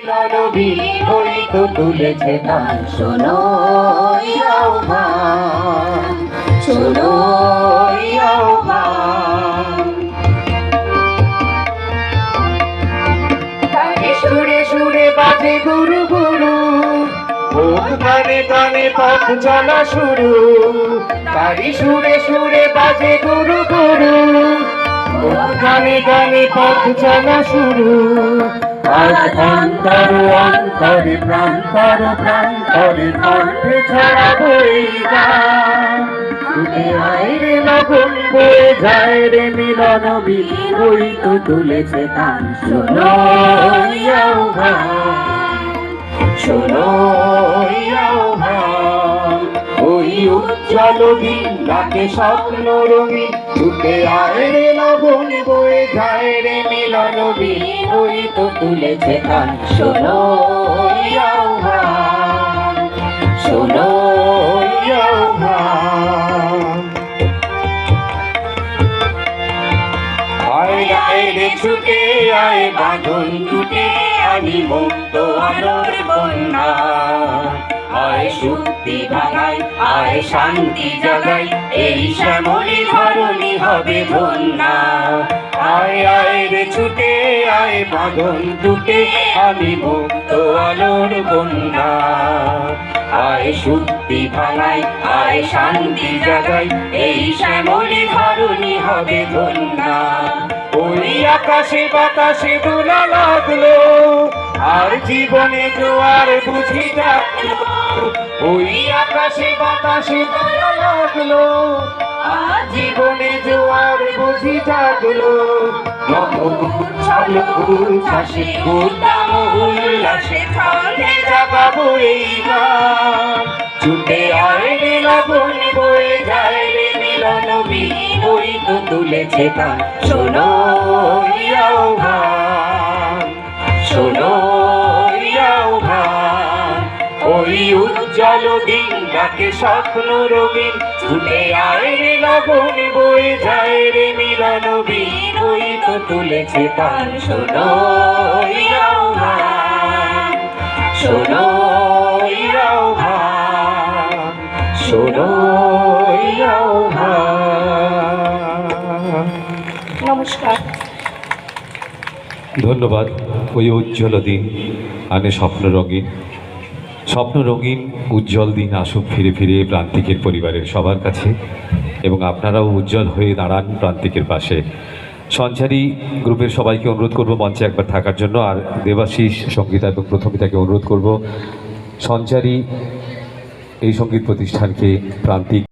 নবী ওই তো তুলেছে তান, শোনো আহ্বান, শোনো আহ্বান। তারে সুরে সুরে বাজে গুরু গুরু, গানে গানে পথ চলা শুরু। তারি সুরে সুরে বাজে গুরু গুরু, গানে গানে পথ চলা শুরু। আজ অন্তর অন্তরে প্রান্তর প্রান্তরে কণ্ঠে ছড়াবো এই গান। ছুটে আয় রে লগন বয়ে যায় রে মিলন বিন, ওই তো তুলেছে তান, শোনো আহ্বান, শোনো আহ্বান। ওই উজ্জ্বল দিন ডাকে স্বপ্ন রঙিন, ছুটে আয় রে লগন বয়ে যায় রে মিলন বিন, ওই তো তুলেছে তান, শোনো আহ্বান, শোনো আহ্বান। আয় আয় রে ছুটে আয় বাঁধন টুটে, আমি মুক্ত আলোর বন্যা। আয় শক্তি ভাঙাই আয় শান্তি জাগাই, এই শ্যামলী ধরণী হবে ধন্যা। আয় আয় রে ছুটে আয় বাঁধন টুটে, আমি মুক্ত আলোর বন্যা। আয় শক্তি ভাঙাই আয় শান্তি জাগাই, এই শ্যামলী ধরণী হবে ধন্যা। ওই আকাশে বাতাসে দোলা লাগলো, আর জীবনে জোয়ার বুঝি ডাকলো। ওই আকাশে বাতাসে দোলা লাগলো, আর জীবনে জোয়ার বুঝি ডাকলো। উচ্ছ্বাসে উদ্দাম উল্লাসে ছন্দে জাগাবো এই গান। ছুটে আয় রে লগন বয়ে যায় রে মিলন বিন, ওই তো তুলেছে তান, শোনো আহ্বান, শোনো আহ্বান। ওই উজ্জ্বল দিন ডাকে স্বপ্ন রঙিন, ছুটে আয় রে লগন বয়ে যায় রে মিলন বিন, ওই তো তুলেছে তান, শোনো আহ্বান, শোনো আহ্বান, শোনো আহ্বান। নমস্কার। ধন্যবাদ। ওই উজ্জ্বল দিন আনে স্বপ্ন রঙিন, স্বপ্ন রঙিন উজ্জ্বল দিন আসুক ফিরে ফিরে প্রান্তিকের পরিবারের সবার কাছে, এবং আপনারাও উজ্জ্বল হয়ে দাঁড়ান প্রান্তিকের পাশে। সঞ্চারী গ্রুপের সবাইকে অনুরোধ করব মঞ্চে একবার থাকার জন্য, আর দেবাশিস সঙ্গীতা এবং প্রথমিতাকে অনুরোধ করব সঞ্চারী এই সঙ্গীত প্রতিষ্ঠানকে প্রান্তিক